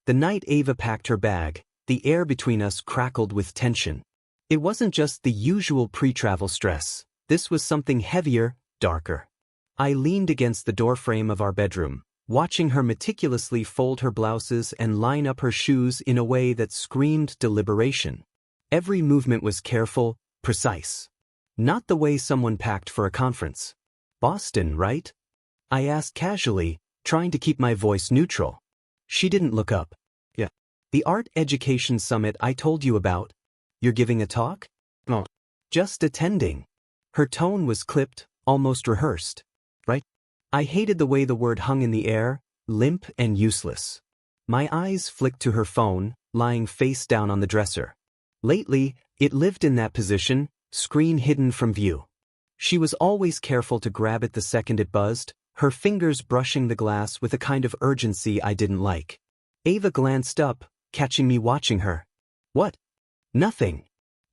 The night Ava packed her bag, the air between us crackled with tension. It wasn't just the usual pre-travel stress. This was something heavier, darker. I leaned against the doorframe of our bedroom, watching her meticulously fold her blouses and line up her shoes in a way that screamed deliberation. Every movement was careful, precise. Not the way someone packed for a conference. Boston, right? I asked casually, trying to keep my voice neutral. She didn't look up. Yeah. The art education summit I told you about. You're giving a talk? No. Just attending. Her tone was clipped, almost rehearsed. Right? I hated the way the word hung in the air, limp and useless. My eyes flicked to her phone, lying face down on the dresser. Lately, it lived in that position, screen hidden from view. She was always careful to grab it the second it buzzed, her fingers brushing the glass with a kind of urgency I didn't like. Ava glanced up, catching me watching her. What? Nothing.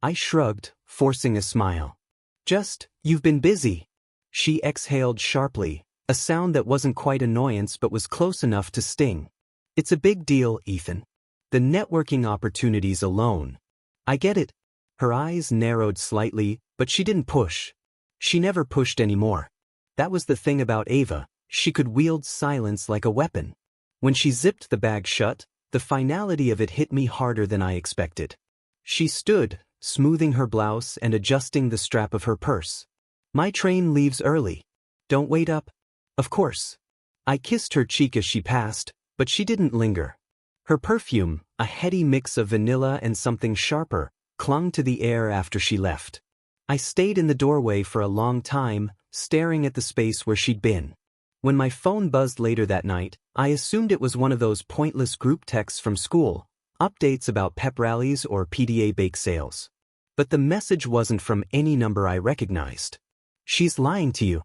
I shrugged, forcing a smile. Just, you've been busy. She exhaled sharply, a sound that wasn't quite annoyance but was close enough to sting. It's a big deal, Ethan. The networking opportunities alone. I get it. Her eyes narrowed slightly, but she didn't push. She never pushed anymore. That was the thing about Ava, she could wield silence like a weapon. When she zipped the bag shut, the finality of it hit me harder than I expected. She stood, smoothing her blouse and adjusting the strap of her purse. My train leaves early. Don't wait up. Of course. I kissed her cheek as she passed, but she didn't linger. Her perfume, a heady mix of vanilla and something sharper, clung to the air after she left. I stayed in the doorway for a long time, staring at the space where she'd been. When my phone buzzed later that night, I assumed it was one of those pointless group texts from school, updates about pep rallies or PDA bake sales. But the message wasn't from any number I recognized. She's lying to you.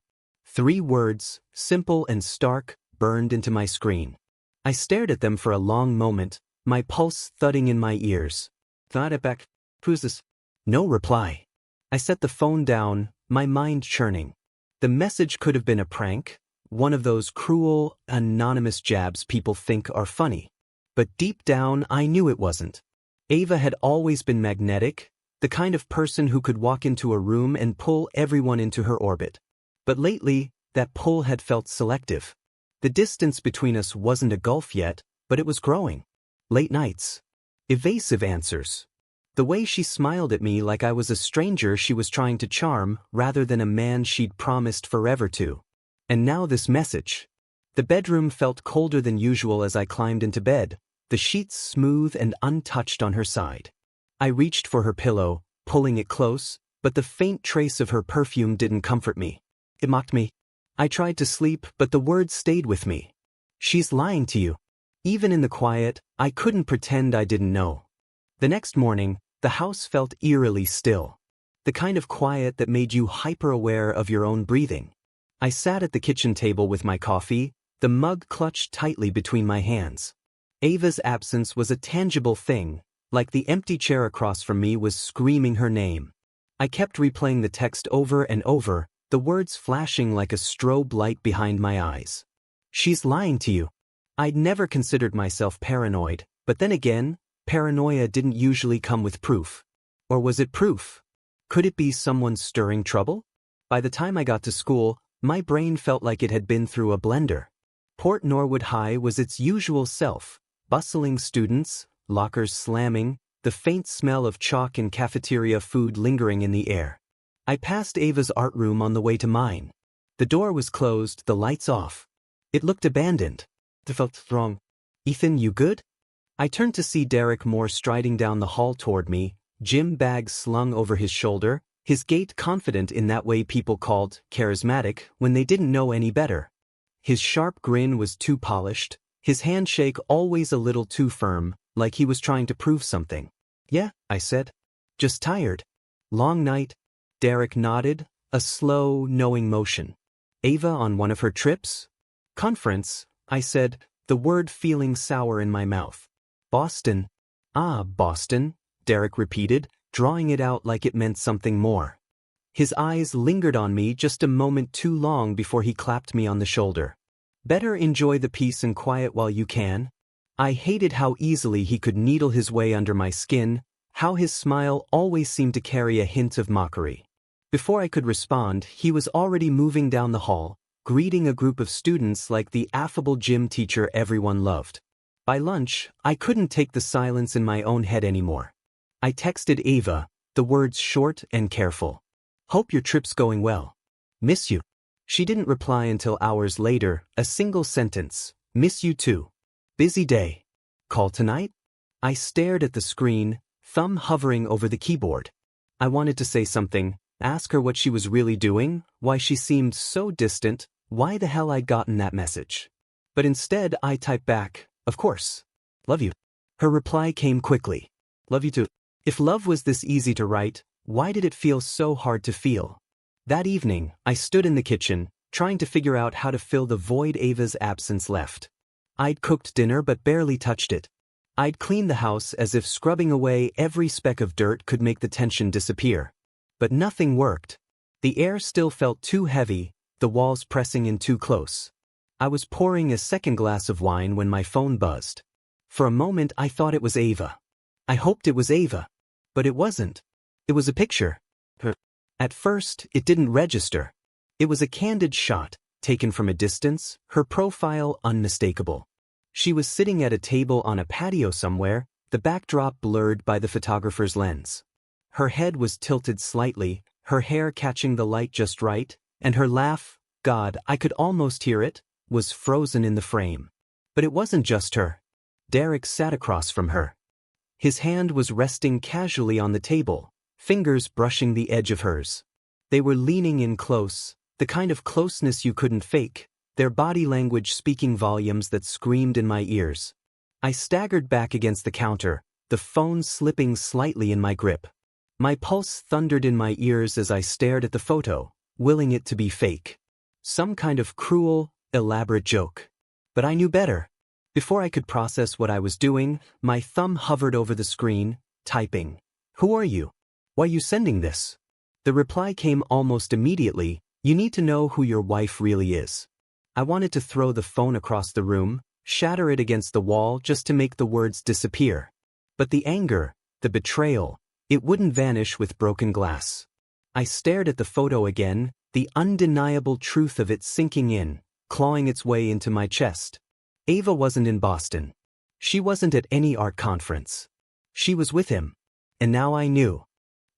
3 words, simple and stark, burned into my screen. I stared at them for a long moment, my pulse thudding in my ears. Thought it back. Who's this? No reply. I set the phone down, my mind churning. The message could have been a prank, one of those cruel, anonymous jabs people think are funny. But deep down, I knew it wasn't. Ava had always been magnetic, the kind of person who could walk into a room and pull everyone into her orbit. But lately, that pull had felt selective. The distance between us wasn't a gulf yet, but it was growing. Late nights. Evasive answers. The way she smiled at me like I was a stranger she was trying to charm rather than a man she'd promised forever to. And now this message. The bedroom felt colder than usual as I climbed into bed, the sheets smooth and untouched on her side. I reached for her pillow, pulling it close, but the faint trace of her perfume didn't comfort me. It mocked me. I tried to sleep, but the words stayed with me. She's lying to you. Even in the quiet, I couldn't pretend I didn't know. The next morning, the house felt eerily still. The kind of quiet that made you hyper-aware of your own breathing. I sat at the kitchen table with my coffee, the mug clutched tightly between my hands. Ava's absence was a tangible thing, like the empty chair across from me was screaming her name. I kept replaying the text over and over, the words flashing like a strobe light behind my eyes. She's lying to you. I'd never considered myself paranoid, but then again, paranoia didn't usually come with proof. Or was it proof? Could it be someone stirring trouble? By the time I got to school, my brain felt like it had been through a blender. Port Norwood High was its usual self, bustling students, lockers slamming, the faint smell of chalk and cafeteria food lingering in the air. I passed Ava's art room on the way to mine. The door was closed, the lights off. It looked abandoned. It felt wrong. Ethan, you good? I turned to see Derek Moore striding down the hall toward me, gym bag slung over his shoulder, his gait confident in that way people called charismatic when they didn't know any better. His sharp grin was too polished, his handshake always a little too firm, like he was trying to prove something. Yeah, I said. Just tired. Long night. Derek nodded, a slow, knowing motion. Ava on one of her trips? Conference, I said, the word feeling sour in my mouth. Boston. Ah, Boston, Derek repeated, drawing it out like it meant something more. His eyes lingered on me just a moment too long before he clapped me on the shoulder. Better enjoy the peace and quiet while you can. I hated how easily he could needle his way under my skin, how his smile always seemed to carry a hint of mockery. Before I could respond, he was already moving down the hall, greeting a group of students like the affable gym teacher everyone loved. By lunch, I couldn't take the silence in my own head anymore. I texted Ava, the words short and careful. Hope your trip's going well. Miss you. She didn't reply until hours later, a single sentence. Miss you too. Busy day. Call tonight? I stared at the screen, thumb hovering over the keyboard. I wanted to say something, ask her what she was really doing, why she seemed so distant, why the hell I'd gotten that message. But instead I typed back, of course. Love you. Her reply came quickly. Love you too. If love was this easy to write, why did it feel so hard to feel? That evening, I stood in the kitchen, trying to figure out how to fill the void Ava's absence left. I'd cooked dinner but barely touched it. I'd cleaned the house as if scrubbing away every speck of dirt could make the tension disappear. But nothing worked. The air still felt too heavy, the walls pressing in too close. I was pouring a second glass of wine when my phone buzzed. For a moment I thought it was Ava. I hoped it was Ava. But it wasn't. It was a picture. At first, it didn't register. It was a candid shot, taken from a distance, her profile unmistakable. She was sitting at a table on a patio somewhere, the backdrop blurred by the photographer's lens. Her head was tilted slightly, her hair catching the light just right, and her laugh, God, I could almost hear it, was frozen in the frame. But it wasn't just her. Derek sat across from her. His hand was resting casually on the table, fingers brushing the edge of hers. They were leaning in close, the kind of closeness you couldn't fake, their body language speaking volumes that screamed in my ears. I staggered back against the counter, the phone slipping slightly in my grip. My pulse thundered in my ears as I stared at the photo, willing it to be fake. Some kind of cruel, elaborate joke. But I knew better. Before I could process what I was doing, my thumb hovered over the screen, typing. Who are you? Why are you sending this? The reply came almost immediately. You need to know who your wife really is. I wanted to throw the phone across the room, shatter it against the wall just to make the words disappear. But the anger, the betrayal, it wouldn't vanish with broken glass. I stared at the photo again, the undeniable truth of it sinking in, clawing its way into my chest. Ava wasn't in Boston. She wasn't at any art conference. She was with him. And now I knew.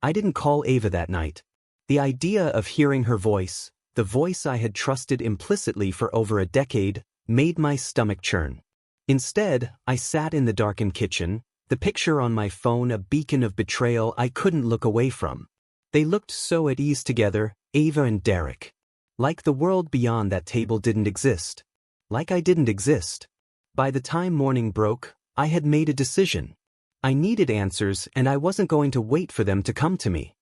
I didn't call Ava that night. The idea of hearing her voice, the voice I had trusted implicitly for over a decade, made my stomach churn. Instead, I sat in the darkened kitchen, the picture on my phone a beacon of betrayal I couldn't look away from. They looked so at ease together, Ava and Derek. Like the world beyond that table didn't exist. Like I didn't exist. By the time morning broke, I had made a decision. I needed answers and I wasn't going to wait for them to come to me.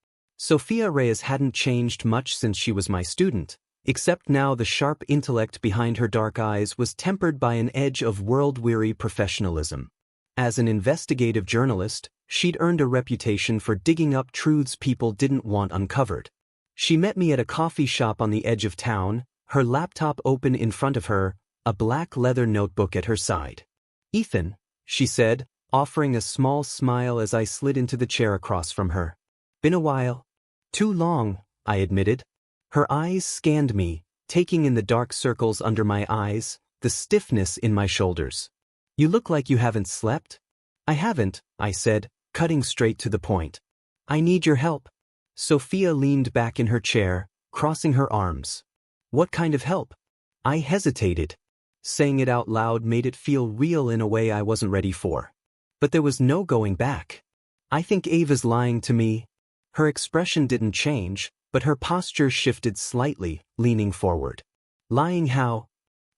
Sophia Reyes hadn't changed much since she was my student, except now the sharp intellect behind her dark eyes was tempered by an edge of world-weary professionalism. As an investigative journalist, she'd earned a reputation for digging up truths people didn't want uncovered. She met me at a coffee shop on the edge of town, her laptop open in front of her, a black leather notebook at her side. Ethan, she said, offering a small smile as I slid into the chair across from her. Been a while. Too long, I admitted. Her eyes scanned me, taking in the dark circles under my eyes, the stiffness in my shoulders. You look like you haven't slept. I haven't, I said, cutting straight to the point. I need your help. Sophia leaned back in her chair, crossing her arms. What kind of help? I hesitated. Saying it out loud made it feel real in a way I wasn't ready for. But there was no going back. I think Ava's lying to me. Her expression didn't change, but her posture shifted slightly, leaning forward. Lying how?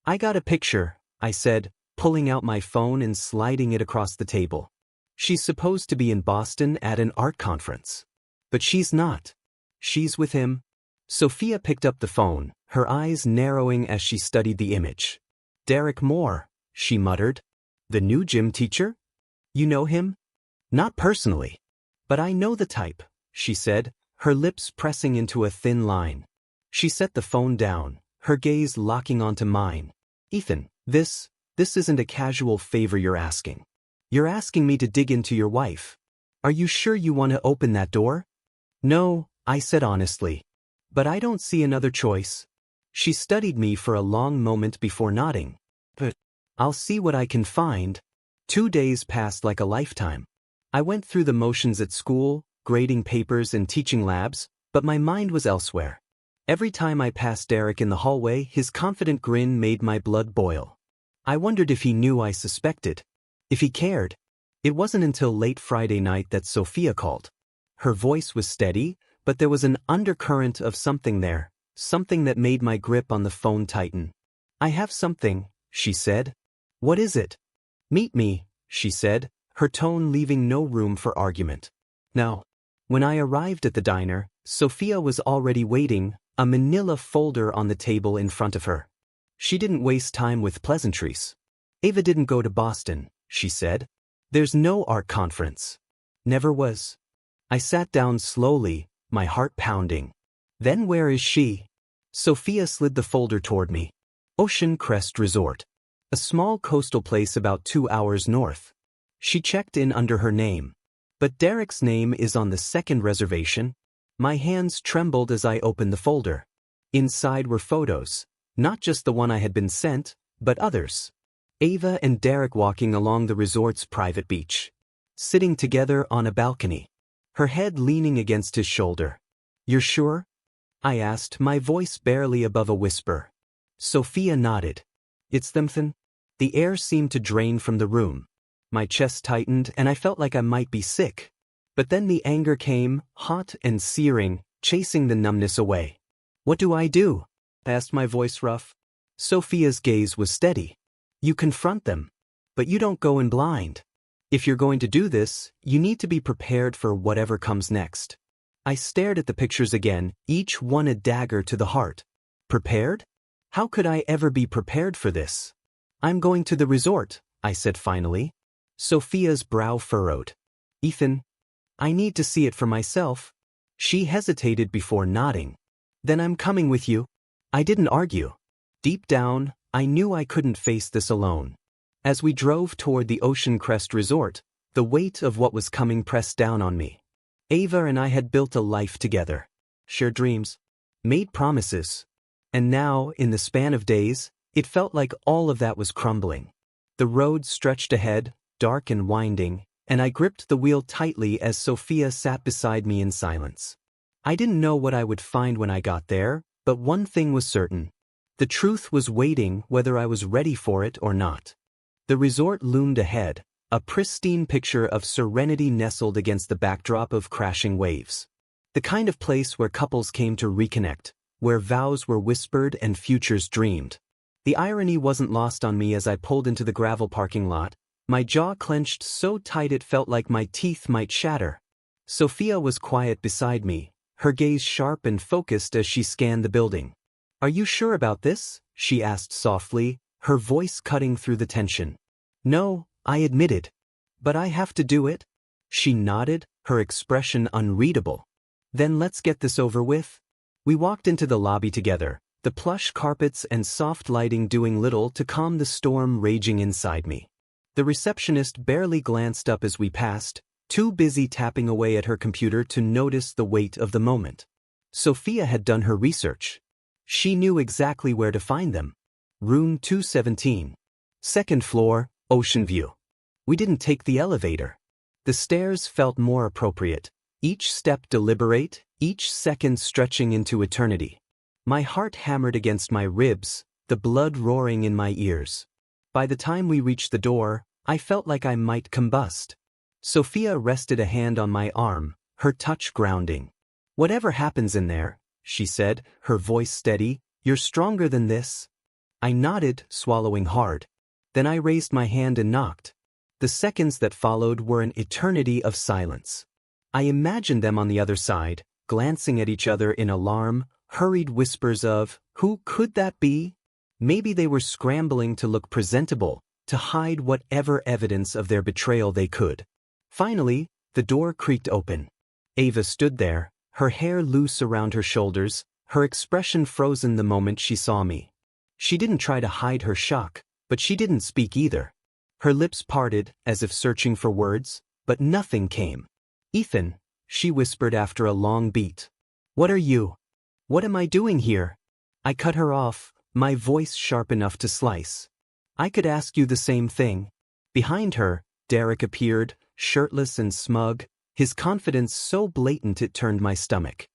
I got a picture, I said, pulling out my phone and sliding it across the table. She's supposed to be in Boston at an art conference. But she's not. She's with him. Sophia picked up the phone, her eyes narrowing as she studied the image. Derek Moore, she muttered. The new gym teacher? You know him? Not personally. But I know the type, she said, her lips pressing into a thin line. She set the phone down, her gaze locking onto mine. Ethan, this, This isn't a casual favor you're asking. You're asking me to dig into your wife. Are you sure you want to open that door? No, I said honestly. But I don't see another choice. She studied me for a long moment before nodding. But I'll see what I can find. 2 days passed like a lifetime. I went through the motions at school, grading papers and teaching labs, but my mind was elsewhere. Every time I passed Derek in the hallway, his confident grin made my blood boil. I wondered if he knew I suspected. If he cared. It wasn't until late Friday night that Sophia called. Her voice was steady, but there was an undercurrent of something there, something that made my grip on the phone tighten. I have something, she said. What is it? Meet me, she said, her tone leaving no room for argument. Now, when I arrived at the diner, Sophia was already waiting, a manila folder on the table in front of her. She didn't waste time with pleasantries. Ava didn't go to Boston, she said. There's no art conference. Never was. I sat down slowly, my heart pounding. Then where is she? Sophia slid the folder toward me. Ocean Crest Resort. A small coastal place about 2 hours north. She checked in under her name. But Derek's name is on the second reservation. My hands trembled as I opened the folder. Inside were photos, not just the one I had been sent, but others. Ava and Derek walking along the resort's private beach. Sitting together on a balcony. Her head leaning against his shoulder. You're sure? I asked, my voice barely above a whisper. Sophia nodded. It's them then? The air seemed to drain from the room. My chest tightened and I felt like I might be sick. But then the anger came, hot and searing, chasing the numbness away. What do? Asked my voice rough. Sophia's gaze was steady. You confront them. But you don't go in blind. If you're going to do this, you need to be prepared for whatever comes next. I stared at the pictures again, each one a dagger to the heart. Prepared? How could I ever be prepared for this? I'm going to the resort, I said finally. Sophia's brow furrowed. Ethan, I need to see it for myself. She hesitated before nodding. Then I'm coming with you. I didn't argue. Deep down, I knew I couldn't face this alone. As we drove toward the Ocean Crest Resort, the weight of what was coming pressed down on me. Ava and I had built a life together. Shared dreams. Made promises. And now, in the span of days, it felt like all of that was crumbling. The road stretched ahead, dark and winding, and I gripped the wheel tightly as Sophia sat beside me in silence. I didn't know what I would find when I got there, but one thing was certain. The truth was waiting whether I was ready for it or not. The resort loomed ahead, a pristine picture of serenity nestled against the backdrop of crashing waves. The kind of place where couples came to reconnect, where vows were whispered and futures dreamed. The irony wasn't lost on me as I pulled into the gravel parking lot, my jaw clenched so tight it felt like my teeth might shatter. Sophia was quiet beside me, her gaze sharp and focused as she scanned the building. Are you sure about this? She asked softly, her voice cutting through the tension. No, I admitted. But I have to do it? She nodded, her expression unreadable. Then let's get this over with. We walked into the lobby together, the plush carpets and soft lighting doing little to calm the storm raging inside me. The receptionist barely glanced up as we passed, too busy tapping away at her computer to notice the weight of the moment. Sophia had done her research. She knew exactly where to find them. Room 217. Second floor, ocean view. We didn't take the elevator. The stairs felt more appropriate, each step deliberate, each second stretching into eternity. My heart hammered against my ribs, the blood roaring in my ears. By the time we reached the door, I felt like I might combust. Sophia rested a hand on my arm, her touch grounding. Whatever happens in there, she said, her voice steady, you're stronger than this. I nodded, swallowing hard. Then I raised my hand and knocked. The seconds that followed were an eternity of silence. I imagined them on the other side, glancing at each other in alarm, hurried whispers of, who could that be? Maybe they were scrambling to look presentable, to hide whatever evidence of their betrayal they could. Finally, the door creaked open. Ava stood there, her hair loose around her shoulders, her expression frozen the moment she saw me. She didn't try to hide her shock, But she didn't speak either. Her lips parted, as if searching for words, but nothing came. "Ethan," she whispered after a long beat. "What are you? What am I doing here?" I cut her off, my voice sharp enough to slice. "I could ask you the same thing." Behind her, Derek appeared, shirtless and smug, his confidence so blatant it turned my stomach.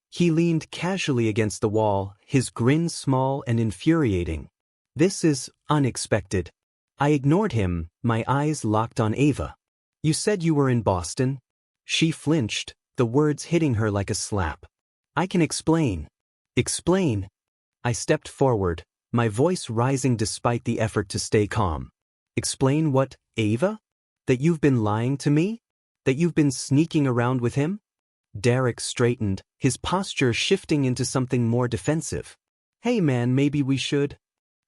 He leaned casually against the wall, his grin small and infuriating. "This is unexpected." I ignored him, my eyes locked on Ava. "You said you were in Boston?" She flinched, the words hitting her like a slap. "I can explain." "Explain?" I stepped forward, my voice rising despite the effort to stay calm. "Explain what, Ava? That you've been lying to me? That you've been sneaking around with him?" Derek straightened, his posture shifting into something more defensive. "Hey man, maybe we should."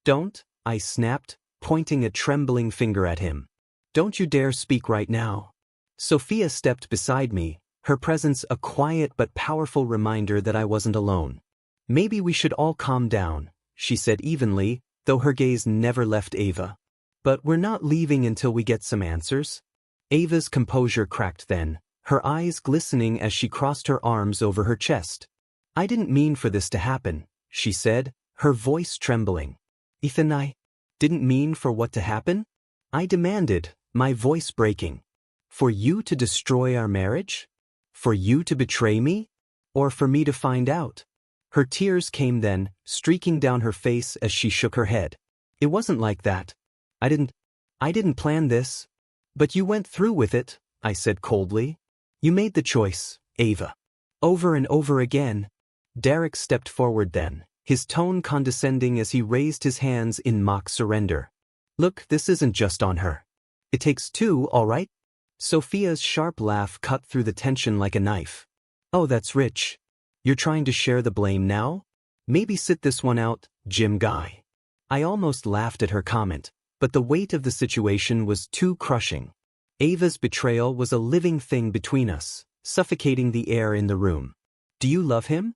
"Don't," I snapped, pointing a trembling finger at him. "Don't you dare speak right now." Sophia stepped beside me, her presence a quiet but powerful reminder that I wasn't alone. "Maybe we should all calm down," she said evenly, though her gaze never left Ava. "But we're not leaving until we get some answers." Ava's composure cracked then, her eyes glistening as she crossed her arms over her chest. "I didn't mean for this to happen," she said, her voice trembling. "Ethan, I didn't mean for what to happen?" I demanded, my voice breaking. "For you to destroy our marriage? For you to betray me? Or for me to find out?" Her tears came then, streaking down her face as she shook her head. "It wasn't like that. I didn't plan this." "But you went through with it," I said coldly. "You made the choice, Ava." Over and over again. Derek stepped forward then, his tone condescending as he raised his hands in mock surrender. "Look, this isn't just on her. It takes two, all right?" Sophia's sharp laugh cut through the tension like a knife. "Oh, that's rich. You're trying to share the blame now? Maybe sit this one out, Jim guy." I almost laughed at her comment, but the weight of the situation was too crushing. Ava's betrayal was a living thing between us, suffocating the air in the room. "Do you love him?"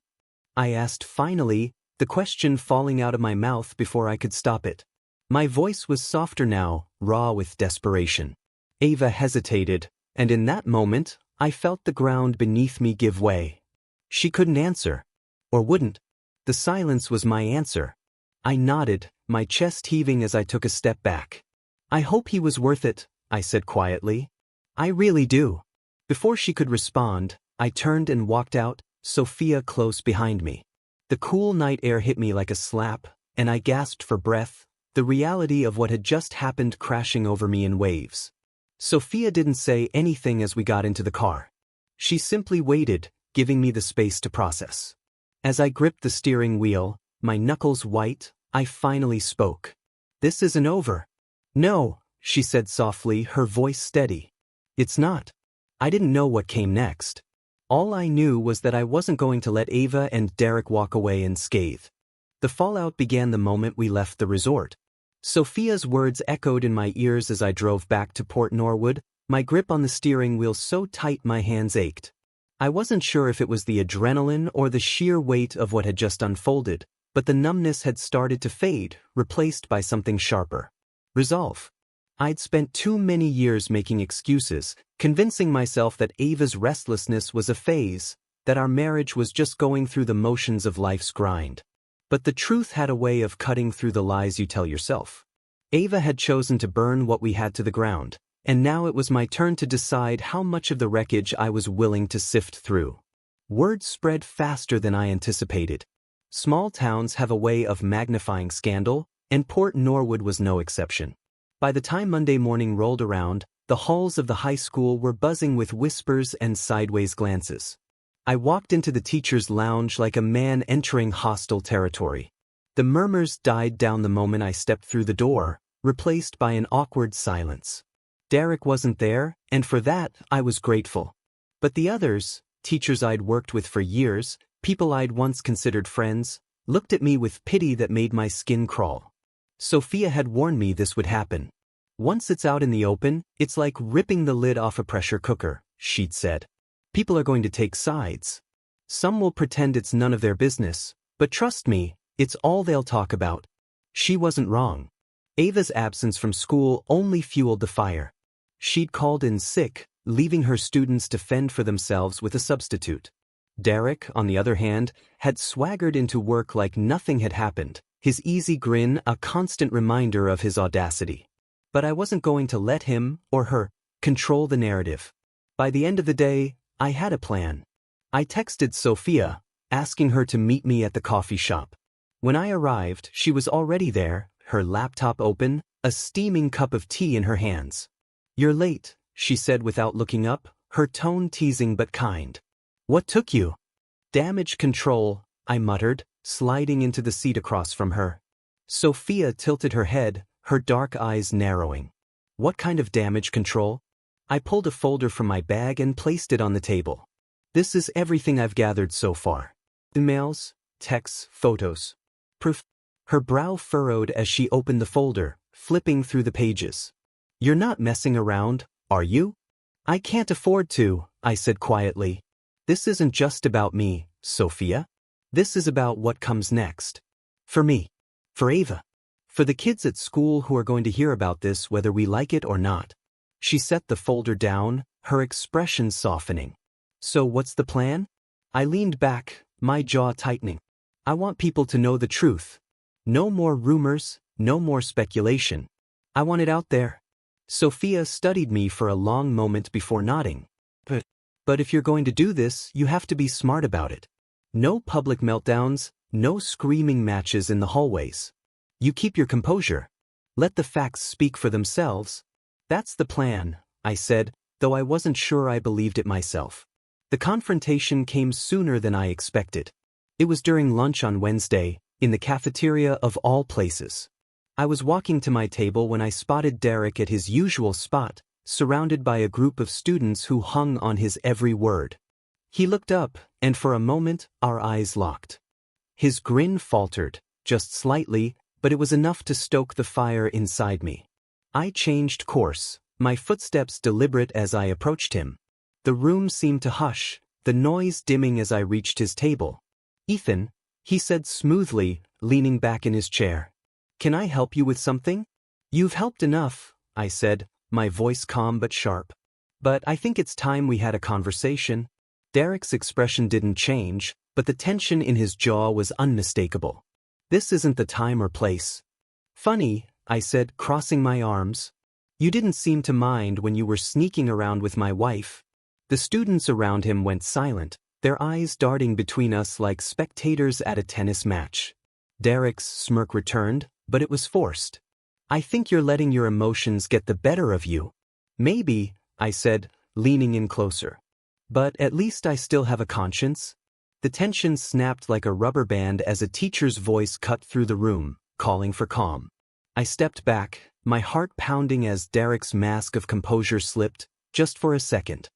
I asked finally, the question falling out of my mouth before I could stop it. My voice was softer now, raw with desperation. Ava hesitated, and in that moment, I felt the ground beneath me give way. She couldn't answer. Or wouldn't. The silence was my answer. I nodded, my chest heaving as I took a step back. "I hope he was worth it," I said quietly. "I really do." Before she could respond, I turned and walked out, Sophia close behind me. The cool night air hit me like a slap, and I gasped for breath, the reality of what had just happened crashing over me in waves. Sophia didn't say anything as we got into the car. She simply waited, giving me the space to process. As I gripped the steering wheel, my knuckles white, I finally spoke. "This isn't over." "No," she said softly, her voice steady. "It's not." I didn't know what came next. All I knew was that I wasn't going to let Ava and Derek walk away unscathed. The fallout began the moment we left the resort. Sophia's words echoed in my ears as I drove back to Port Norwood, my grip on the steering wheel so tight my hands ached. I wasn't sure if it was the adrenaline or the sheer weight of what had just unfolded, but the numbness had started to fade, replaced by something sharper. Resolve. I'd spent too many years making excuses, convincing myself that Ava's restlessness was a phase, that our marriage was just going through the motions of life's grind. But the truth had a way of cutting through the lies you tell yourself. Ava had chosen to burn what we had to the ground, and now it was my turn to decide how much of the wreckage I was willing to sift through. Word spread faster than I anticipated. Small towns have a way of magnifying scandal, and Port Norwood was no exception. By the time Monday morning rolled around, the halls of the high school were buzzing with whispers and sideways glances. I walked into the teacher's lounge like a man entering hostile territory. The murmurs died down the moment I stepped through the door, replaced by an awkward silence. Derek wasn't there, and for that, I was grateful. But the others, teachers I'd worked with for years, people I'd once considered friends, looked at me with pity that made my skin crawl. Sophia had warned me this would happen. "Once it's out in the open, it's like ripping the lid off a pressure cooker," she'd said. "People are going to take sides. Some will pretend it's none of their business, but trust me, it's all they'll talk about." She wasn't wrong. Ava's absence from school only fueled the fire. She'd called in sick, leaving her students to fend for themselves with a substitute. Derek, on the other hand, had swaggered into work like nothing had happened, his easy grin a constant reminder of his audacity. But I wasn't going to let him, or her, control the narrative. By the end of the day, I had a plan. I texted Sophia, asking her to meet me at the coffee shop. When I arrived, she was already there, her laptop open, a steaming cup of tea in her hands. "You're late," she said without looking up, her tone teasing but kind. "What took you?" "Damage control," I muttered, sliding into the seat across from her. Sophia tilted her head, her dark eyes narrowing. "What kind of damage control?" I pulled a folder from my bag and placed it on the table. "This is everything I've gathered so far. Emails, texts, photos. Proof." Her brow furrowed as she opened the folder, flipping through the pages. "You're not messing around, are you?" "I can't afford to," I said quietly. "This isn't just about me, Sophia. This is about what comes next. For me. For Ava. For the kids at school who are going to hear about this whether we like it or not." She set the folder down, her expression softening. "So what's the plan?" I leaned back, my jaw tightening. "I want people to know the truth. No more rumors, no more speculation. I want it out there." Sophia studied me for a long moment before nodding. But if you're going to do this, you have to be smart about it. No public meltdowns, no screaming matches in the hallways. You keep your composure. Let the facts speak for themselves." "That's the plan," I said, though I wasn't sure I believed it myself. The confrontation came sooner than I expected. It was during lunch on Wednesday, in the cafeteria of all places. I was walking to my table when I spotted Derek at his usual spot, surrounded by a group of students who hung on his every word. He looked up, and for a moment, our eyes locked. His grin faltered, just slightly, but it was enough to stoke the fire inside me. I changed course, my footsteps deliberate as I approached him. The room seemed to hush, the noise dimming as I reached his table. "Ethan," he said smoothly, leaning back in his chair. "Can I help you with something?" "You've helped enough," I said, my voice calm but sharp. "But I think it's time we had a conversation." Derek's expression didn't change, but the tension in his jaw was unmistakable. "This isn't the time or place." "Funny," I said, crossing my arms. "You didn't seem to mind when you were sneaking around with my wife." The students around him went silent, their eyes darting between us like spectators at a tennis match. Derek's smirk returned, but it was forced. "I think you're letting your emotions get the better of you." "Maybe," I said, leaning in closer. "But at least I still have a conscience." The tension snapped like a rubber band as a teacher's voice cut through the room, calling for calm. I stepped back, my heart pounding as Derek's mask of composure slipped, just for a second.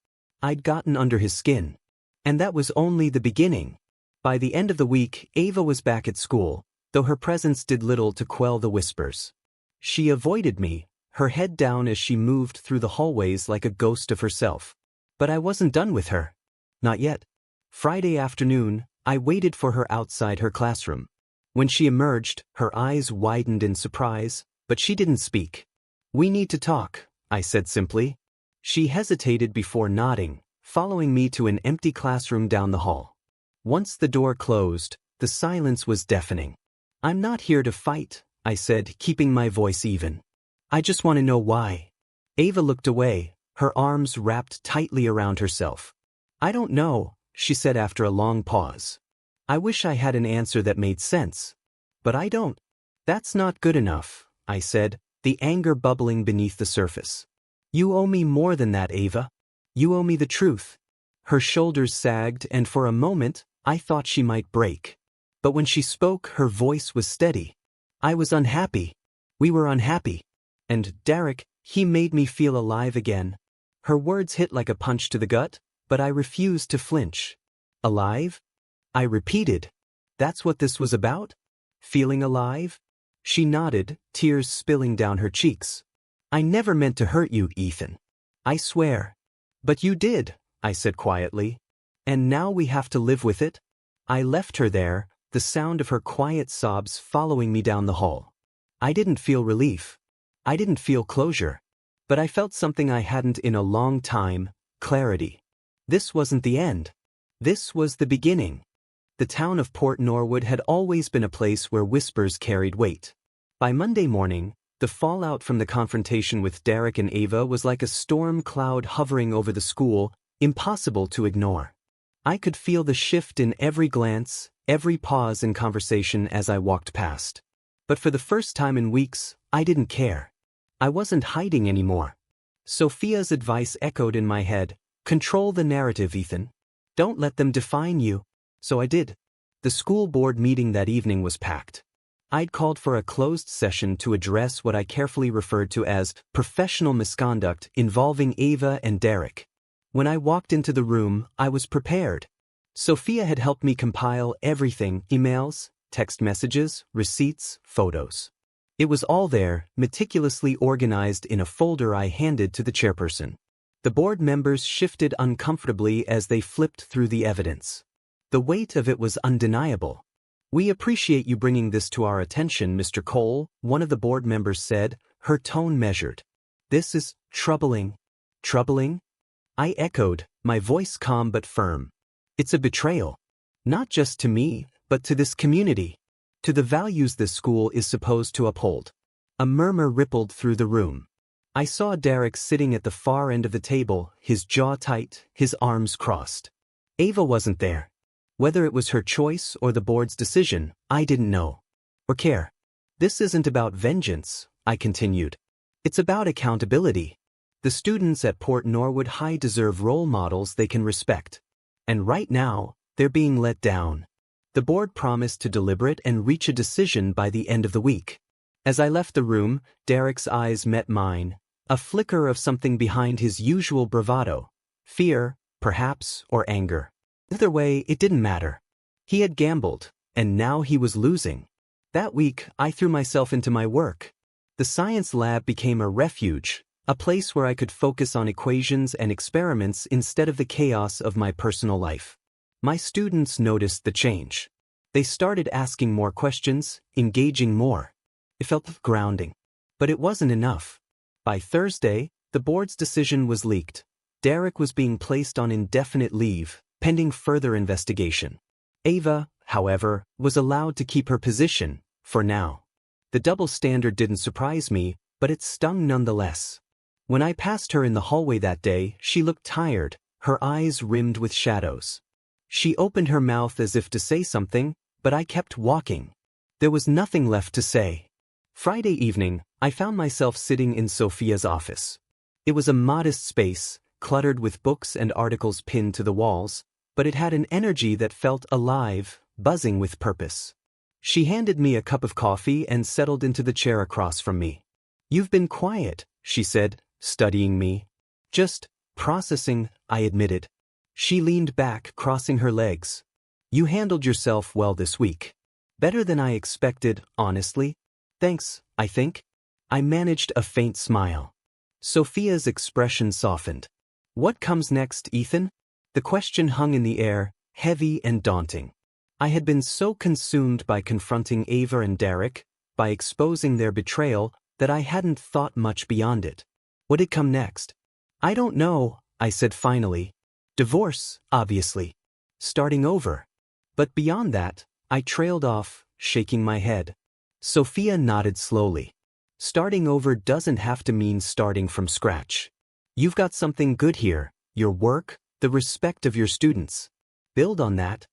I'd gotten under his skin. And that was only the beginning. By the end of the week, Ava was back at school, though her presence did little to quell the whispers. She avoided me, her head down as she moved through the hallways like a ghost of herself. But I wasn't done with her. Not yet. Friday afternoon, I waited for her outside her classroom. When she emerged, her eyes widened in surprise, but she didn't speak. "We need to talk," I said simply. She hesitated before nodding, following me to an empty classroom down the hall. Once the door closed, the silence was deafening. "I'm not here to fight," I said, keeping my voice even. "I just want to know why." Ava looked away, her arms wrapped tightly around herself. "I don't know," she said after a long pause. "I wish I had an answer that made sense. But I don't." "That's not good enough," I said, the anger bubbling beneath the surface. "You owe me more than that, Ava. You owe me the truth." Her shoulders sagged, and for a moment, I thought she might break. But when she spoke, her voice was steady. "I was unhappy. We were unhappy. And Derek, he made me feel alive again." Her words hit like a punch to the gut, but I refused to flinch. "Alive?" I repeated. "That's what this was about? Feeling alive?" She nodded, tears spilling down her cheeks. "I never meant to hurt you, Ethan. I swear." "But you did," I said quietly. "And now we have to live with it." I left her there, the sound of her quiet sobs following me down the hall. I didn't feel relief. I didn't feel closure. But I felt something I hadn't in a long time: clarity. This wasn't the end. This was the beginning. The town of Port Norwood had always been a place where whispers carried weight. By Monday morning, the fallout from the confrontation with Derek and Ava was like a storm cloud hovering over the school, impossible to ignore. I could feel the shift in every glance, every pause in conversation as I walked past. But for the first time in weeks, I didn't care. I wasn't hiding anymore. Sophia's advice echoed in my head: control the narrative, Ethan. Don't let them define you. So I did. The school board meeting that evening was packed. I'd called for a closed session to address what I carefully referred to as professional misconduct involving Ava and Derek. When I walked into the room, I was prepared. Sophia had helped me compile everything: emails, text messages, receipts, photos. It was all there, meticulously organized in a folder I handed to the chairperson. The board members shifted uncomfortably as they flipped through the evidence. The weight of it was undeniable. "We appreciate you bringing this to our attention, Mr. Cole," one of the board members said, her tone measured. "This is troubling." "Troubling?" I echoed, my voice calm but firm. "It's a betrayal. Not just to me, but to this community. To the values this school is supposed to uphold." A murmur rippled through the room. I saw Derek sitting at the far end of the table, his jaw tight, his arms crossed. Ava wasn't there. Whether it was her choice or the board's decision, I didn't know. Or care. "This isn't about vengeance," I continued. "It's about accountability. The students at Port Norwood High deserve role models they can respect. And right now, they're being let down." The board promised to deliberate and reach a decision by the end of the week. As I left the room, Derek's eyes met mine, a flicker of something behind his usual bravado. Fear, perhaps, or anger. Either way, it didn't matter. He had gambled, and now he was losing. That week, I threw myself into my work. The science lab became a refuge, a place where I could focus on equations and experiments instead of the chaos of my personal life. My students noticed the change. They started asking more questions, engaging more. It felt grounding. But it wasn't enough. By Thursday, the board's decision was leaked. Derek was being placed on indefinite leave, pending further investigation. Ava, however, was allowed to keep her position, for now. The double standard didn't surprise me, but it stung nonetheless. When I passed her in the hallway that day, she looked tired, her eyes rimmed with shadows. She opened her mouth as if to say something, but I kept walking. There was nothing left to say. Friday evening, I found myself sitting in Sophia's office. It was a modest space, cluttered with books and articles pinned to the walls, but it had an energy that felt alive, buzzing with purpose. She handed me a cup of coffee and settled into the chair across from me. "You've been quiet," she said, studying me. "Just processing," I admitted. She leaned back, crossing her legs. "You handled yourself well this week. Better than I expected, honestly." "Thanks, I think." I managed a faint smile. Sophia's expression softened. "What comes next, Ethan?" The question hung in the air, heavy and daunting. I had been so consumed by confronting Ava and Derek, by exposing their betrayal, that I hadn't thought much beyond it. What'd come next? "I don't know," I said finally. "Divorce, obviously. Starting over." But beyond that, I trailed off, shaking my head. Sophia nodded slowly. "Starting over doesn't have to mean starting from scratch. You've got something good here: your work, the respect of your students. Build on that."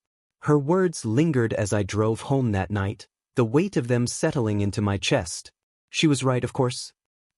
Her words lingered as I drove home that night, the weight of them settling into my chest. She was right, of course.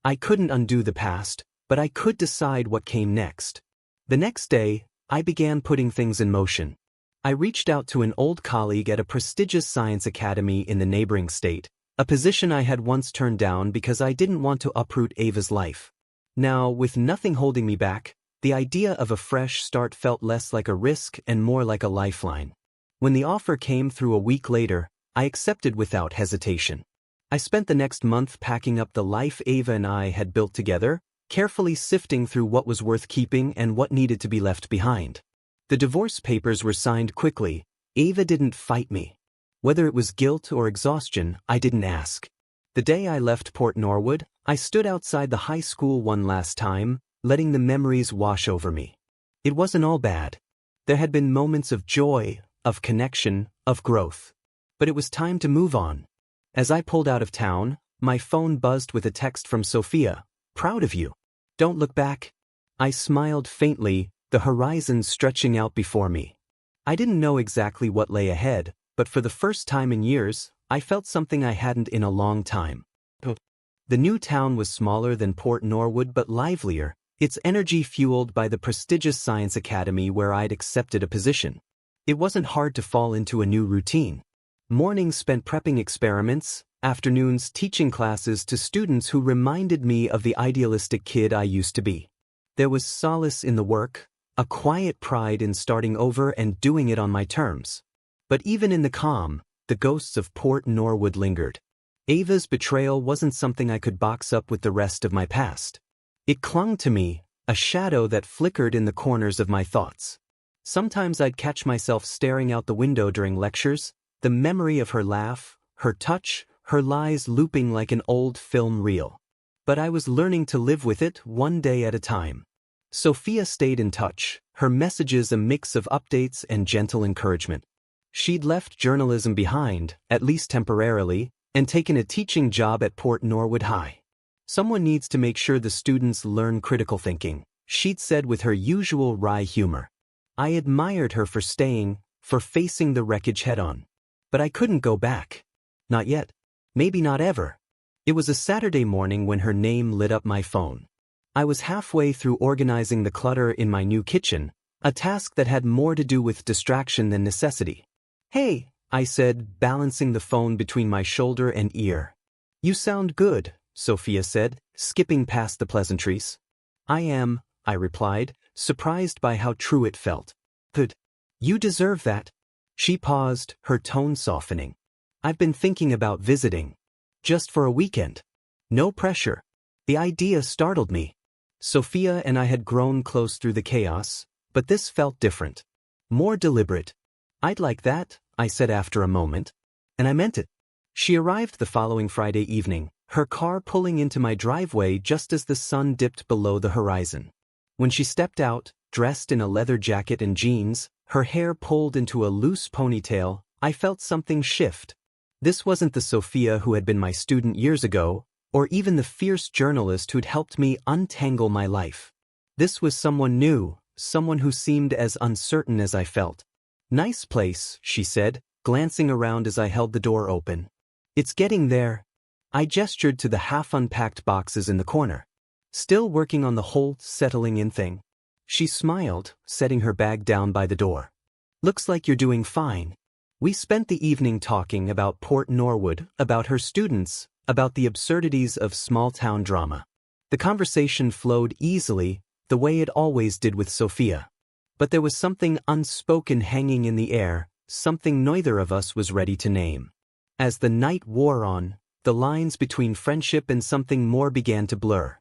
I couldn't undo the past, but I could decide what came next. The next day, I began putting things in motion. I reached out to an old colleague at a prestigious science academy in the neighboring state, a position I had once turned down because I didn't want to uproot Ava's life. Now, with nothing holding me back, the idea of a fresh start felt less like a risk and more like a lifeline. When the offer came through a week later, I accepted without hesitation. I spent the next month packing up the life Ava and I had built together, carefully sifting through what was worth keeping and what needed to be left behind. The divorce papers were signed quickly. Ava didn't fight me. Whether it was guilt or exhaustion, I didn't ask. The day I left Port Norwood, I stood outside the high school one last time, letting the memories wash over me. It wasn't all bad. There had been moments of joy, of connection, of growth. But it was time to move on. As I pulled out of town, my phone buzzed with a text from Sophia. "Proud of you. Don't look back." I smiled faintly, the horizon stretching out before me. I didn't know exactly what lay ahead, but for the first time in years, I felt something I hadn't in a long time. The new town was smaller than Port Norwood but livelier, its energy fueled by the prestigious science academy where I'd accepted a position. It wasn't hard to fall into a new routine. Mornings spent prepping experiments, afternoons teaching classes to students who reminded me of the idealistic kid I used to be. There was solace in the work, a quiet pride in starting over and doing it on my terms. But even in the calm, the ghosts of Port Norwood lingered. Ava's betrayal wasn't something I could box up with the rest of my past. It clung to me, a shadow that flickered in the corners of my thoughts. Sometimes I'd catch myself staring out the window during lectures, the memory of her laugh, her touch, her lies looping like an old film reel. But I was learning to live with it one day at a time. Sophia stayed in touch, her messages a mix of updates and gentle encouragement. She'd left journalism behind, at least temporarily, and taken a teaching job at Port Norwood High. "Someone needs to make sure the students learn critical thinking," she'd said with her usual wry humor. I admired her for staying, for facing the wreckage head-on. But I couldn't go back. Not yet. Maybe not ever. It was a Saturday morning when her name lit up my phone. I was halfway through organizing the clutter in my new kitchen, a task that had more to do with distraction than necessity. "Hey," I said, balancing the phone between my shoulder and ear. "You sound good," Sophia said, skipping past the pleasantries. "I am," I replied, surprised by how true it felt. "Good. You deserve that." She paused, her tone softening. "I've been thinking about visiting. Just for a weekend. No pressure." The idea startled me. Sophia and I had grown close through the chaos, but this felt different. More deliberate. "I'd like that," I said after a moment. And I meant it. She arrived the following Friday evening, her car pulling into my driveway just as the sun dipped below the horizon. When she stepped out, dressed in a leather jacket and jeans, her hair pulled into a loose ponytail, I felt something shift. This wasn't the Sophia who had been my student years ago, or even the fierce journalist who'd helped me untangle my life. This was someone new, someone who seemed as uncertain as I felt. "Nice place," she said, glancing around as I held the door open. "It's getting there." I gestured to the half-unpacked boxes in the corner. "Still working on the whole settling-in thing." She smiled, setting her bag down by the door. "Looks like you're doing fine." We spent the evening talking about Port Norwood, about her students, about the absurdities of small-town drama. The conversation flowed easily, the way it always did with Sophia. But there was something unspoken hanging in the air, something neither of us was ready to name. As the night wore on, the lines between friendship and something more began to blur.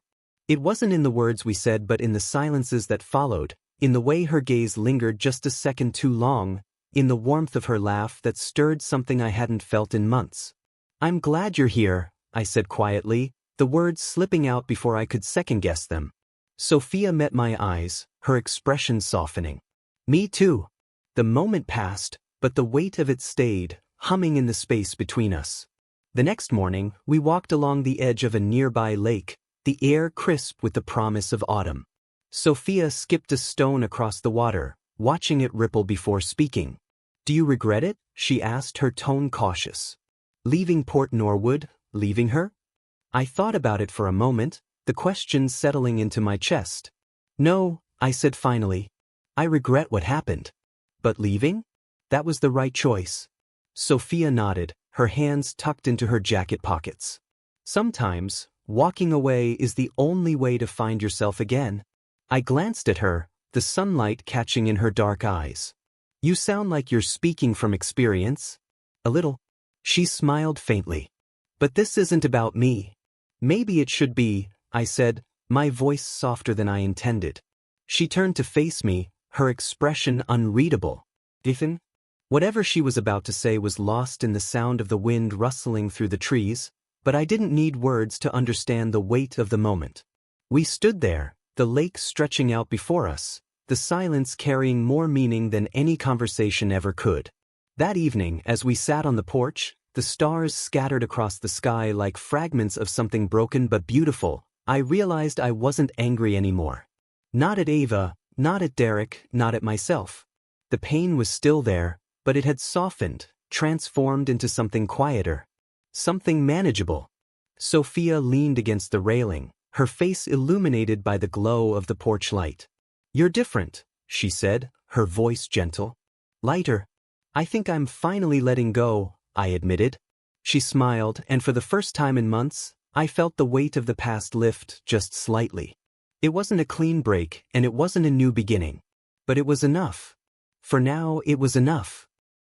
It wasn't in the words we said but in the silences that followed, in the way her gaze lingered just a second too long, in the warmth of her laugh that stirred something I hadn't felt in months. "I'm glad you're here," I said quietly, the words slipping out before I could second-guess them. Sophia met my eyes, her expression softening. "Me too." The moment passed, but the weight of it stayed, humming in the space between us. The next morning, we walked along the edge of a nearby lake, the air crisp with the promise of autumn. Sophia skipped a stone across the water, watching it ripple before speaking. "Do you regret it?" she asked, her tone cautious. "Leaving Port Norwood, leaving her?" I thought about it for a moment, the question settling into my chest. "No," I said finally. "I regret what happened. But leaving? That was the right choice." Sophia nodded, her hands tucked into her jacket pockets. "Sometimes, walking away is the only way to find yourself again." I glanced at her, the sunlight catching in her dark eyes. "You sound like you're speaking from experience." "A little." She smiled faintly. "But this isn't about me." "Maybe it should be," I said, my voice softer than I intended. She turned to face me, her expression unreadable. "Ethan?" Whatever she was about to say was lost in the sound of the wind rustling through the trees, But I didn't need words to understand the weight of the moment. We stood there, the lake stretching out before us, the silence carrying more meaning than any conversation ever could. That evening, as we sat on the porch, the stars scattered across the sky like fragments of something broken but beautiful, I realized I wasn't angry anymore. Not at Ava, not at Derek, not at myself. The pain was still there, but it had softened, transformed into something quieter. Something manageable. Sophia leaned against the railing, her face illuminated by the glow of the porch light. "You're different," she said, her voice gentle. "Lighter." "I think I'm finally letting go," I admitted. She smiled, and for the first time in months, I felt the weight of the past lift just slightly. It wasn't a clean break, and it wasn't a new beginning. But it was enough. For now, it was enough.